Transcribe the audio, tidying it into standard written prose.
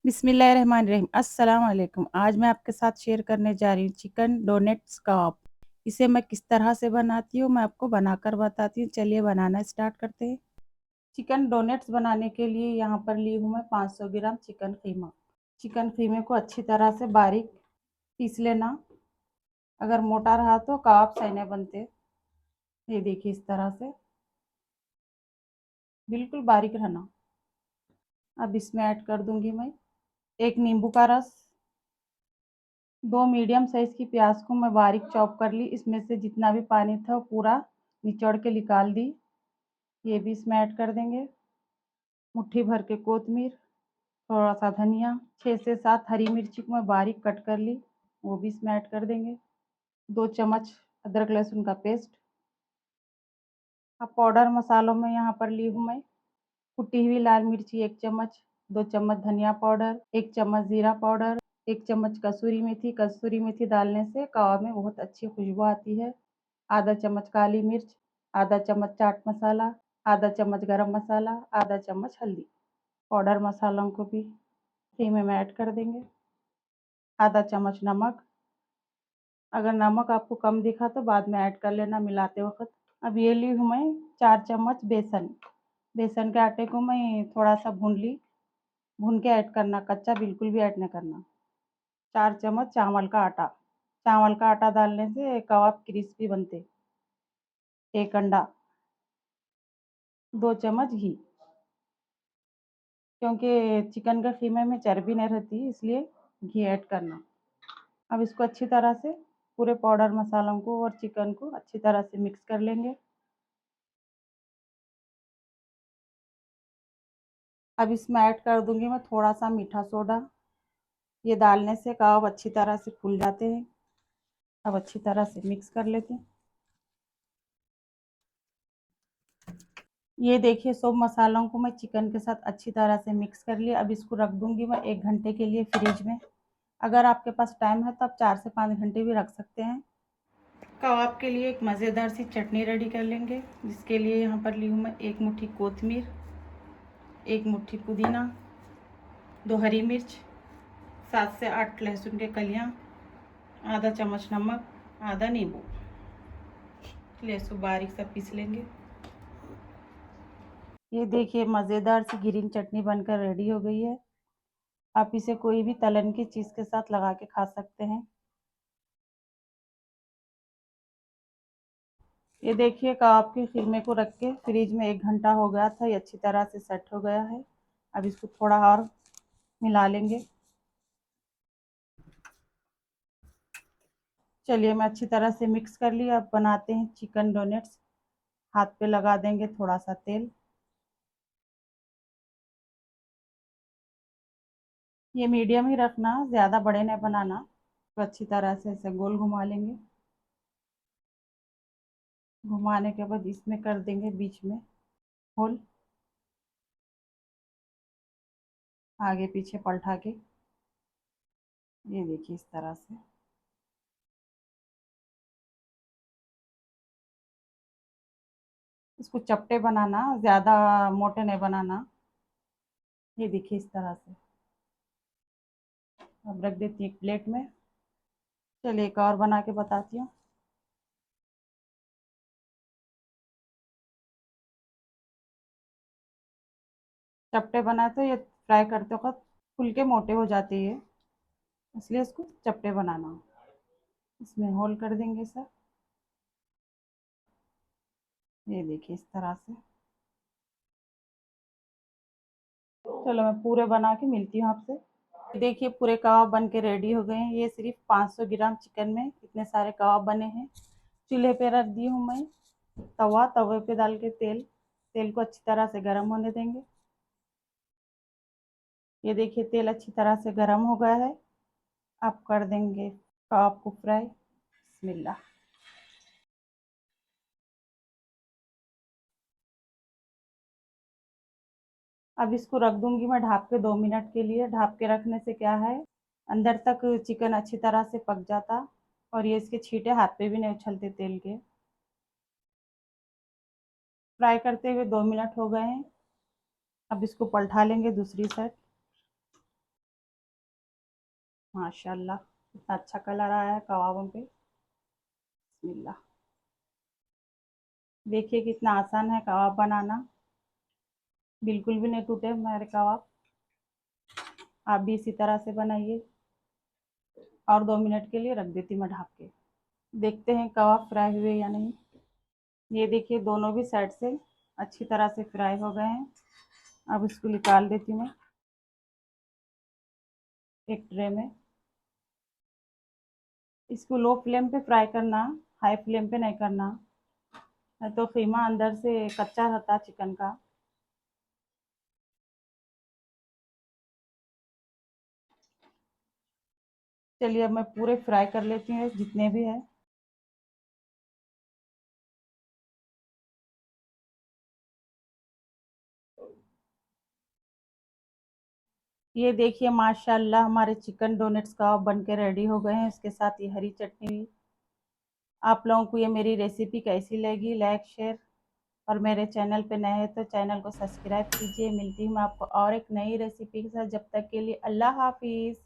बिस्मिल्लाहिर्रहमानिर्रहीम। अस्सलाम वालेकुम। आज मैं आपके साथ शेयर करने जा रही हूँ चिकन डोनेट्स कबाब। इसे मैं किस तरह से बनाती हूँ मैं आपको बनाकर बताती हूँ। चलिए बनाना स्टार्ट करते हैं। चिकन डोनेट्स बनाने के लिए यहाँ पर ली हूँ मैं 500 ग्राम चिकन कीमा। चिकन कीमे को अच्छी तरह से बारीक पीस लेना। अगर मोटा रहा तो कबाब सही नहीं बनते। ये देखिए इस तरह से बिल्कुल बारीक रहना। अब इसमें ऐड कर दूंगी मैं 1 नींबू का रस। 2 मीडियम साइज की प्याज को मैं बारीक चॉप कर ली। इसमें से जितना भी पानी था वो पूरा निचोड़ के निकाल दी। ये भी इसमें ऐड कर देंगे। मुट्ठी भर के कोतमीर, थोड़ा सा धनिया, 6 से 7 हरी मिर्ची को मैं बारीक कट कर ली, वो भी इसमें ऐड कर देंगे। 2 चम्मच अदरक लहसुन का पेस्ट। अब पाउडर मसालों में यहाँ पर ली हूँ मैं कुटी हुई लाल मिर्ची 1 चम्मच, 2 चम्मच धनिया पाउडर, 1 चम्मच जीरा पाउडर, 1 चम्मच कसूरी मेथी। कसूरी मेथी डालने से कबाब में बहुत अच्छी खुशबू आती है। आधा चम्मच काली मिर्च, आधा चम्मच चाट मसाला, आधा चम्मच गरम मसाला, आधा चम्मच हल्दी। पाउडर मसालों को भी कीमे में ऐड कर देंगे। आधा चम्मच नमक। अगर नमक आपको कम दिखा तो बाद में ऐड कर लेना मिलाते वक्त। अब ये ली हूँ मैं 4 चम्मच बेसन। बेसन के आटे को मैं थोड़ा सा भून ली। भून के ऐड करना, कच्चा बिल्कुल भी ऐड नहीं करना। 4 चम्मच चावल का आटा। चावल का आटा डालने से कबाब क्रिस्पी बनते। 1 अंडा, 2 चम्मच घी, क्योंकि चिकन के कीमे में चर्बी नहीं रहती इसलिए घी ऐड करना। अब इसको अच्छी तरह से पूरे पाउडर मसालों को और चिकन को अच्छी तरह से मिक्स कर लेंगे। अब इसमें ऐड कर दूंगी मैं थोड़ा सा मीठा सोडा। ये डालने से कबाब अच्छी तरह से फूल जाते हैं। अब अच्छी तरह से मिक्स कर लेते हैं। ये देखिए सब मसालों को मैं चिकन के साथ अच्छी तरह से मिक्स कर लिया। अब इसको रख दूंगी मैं 1 घंटे के लिए फ्रिज में। अगर आपके पास टाइम है तो आप 4 से 5 घंटे भी रख सकते हैं। कबाब के लिए एक मज़ेदार सी चटनी रेडी कर लेंगे, जिसके लिए यहाँ पर ली हूँ मैं 1 मुट्ठी कोतमीर, 1 मुट्ठी पुदीना, 2 हरी मिर्च, 7 से 8 लहसुन के कलियाँ, आधा चम्मच नमक, आधा नींबू। लहसुन बारीक सा पीस लेंगे। ये देखिए मज़ेदार सी ग्रीन चटनी बनकर रेडी हो गई है। आप इसे कोई भी तलन की चीज़ के साथ लगा के खा सकते हैं। ये देखिए कबाब के खीरमे को रख के फ्रिज में 1 घंटा हो गया था। ये अच्छी तरह से सेट हो गया है। अब इसको थोड़ा और मिला लेंगे। चलिए मैं अच्छी तरह से मिक्स कर लिया। अब बनाते हैं चिकन डोनेट्स। हाथ पे लगा देंगे थोड़ा सा तेल। ये मीडियम ही रखना, ज़्यादा बड़े नहीं बनाना। तो अच्छी तरह से ऐसे गोल घुमा लेंगे। घुमाने के बाद इसमें कर देंगे बीच में होल, आगे पीछे पलटा के। ये देखिए इस तरह से। इसको चपटे बनाना, ज़्यादा मोटे नहीं बनाना। ये देखिए इस तरह से। अब रख देती हूँ एक प्लेट में। चलिए एक और बना के बताती हूँ। चपटे बनाए तो ये फ्राई करते वक्त फुल के मोटे हो जाते हैं, इसलिए इसको चपटे बनाना। इसमें होल कर देंगे सर। ये देखिए इस तरह से। चलो मैं पूरे बना के मिलती हूँ आपसे। देखिए पूरे कबाब बन के रेडी हो गए हैं। ये सिर्फ 500 ग्राम चिकन में इतने सारे कबाब बने हैं। चूल्हे पे रख दी हूँ मैं तवा। तवे पे डाल के तेल तेल को अच्छी तरह से गर्म होने देंगे। ये देखिए तेल अच्छी तरह से गर्म हो गया है। अब कर देंगे कबाब को फ्राई। बिस्मिल्लाह। अब इसको रख दूंगी मैं ढाप के 2 मिनट के लिए। ढाप के रखने से क्या है, अंदर तक चिकन अच्छी तरह से पक जाता और ये इसके छींटे हाथ पे भी नहीं उछलते तेल के। फ्राई करते हुए 2 मिनट हो गए हैं। अब इसको पलटा लेंगे दूसरी साइड। माशाल्लाह कितना अच्छा कलर आया है कबाबों पे। बिस्मिल्लाह। देखिए कितना आसान है कबाब बनाना, बिल्कुल भी नहीं टूटे मेरे कबाब। आप भी इसी तरह से बनाइए। और 2 मिनट के लिए रख देती मैं ढक के। देखते हैं कबाब फ्राई हुए या नहीं। ये देखिए दोनों भी साइड से अच्छी तरह से फ्राई हो गए हैं। अब इसको निकाल देती हूँ मैं एक ट्रे में। इसको लो फ्लेम पे फ्राई करना, हाई फ्लेम पे नहीं करना, नहीं तो कीमा अंदर से कच्चा रहता चिकन का। चलिए अब मैं पूरे फ्राई कर लेती हूँ जितने भी है। ये देखिए माशाल्लाह हमारे चिकन डोनट्स कबाब बन के रेडी हो गए हैं। इसके साथ ये हरी चटनी भी। आप लोगों को ये मेरी रेसिपी कैसी लगी, लाइक शेयर, और मेरे चैनल पे नए हैं तो चैनल को सब्सक्राइब कीजिए। मिलती हूँ मैं आपको और एक नई रेसिपी के साथ। जब तक के लिए अल्लाह हाफिज़।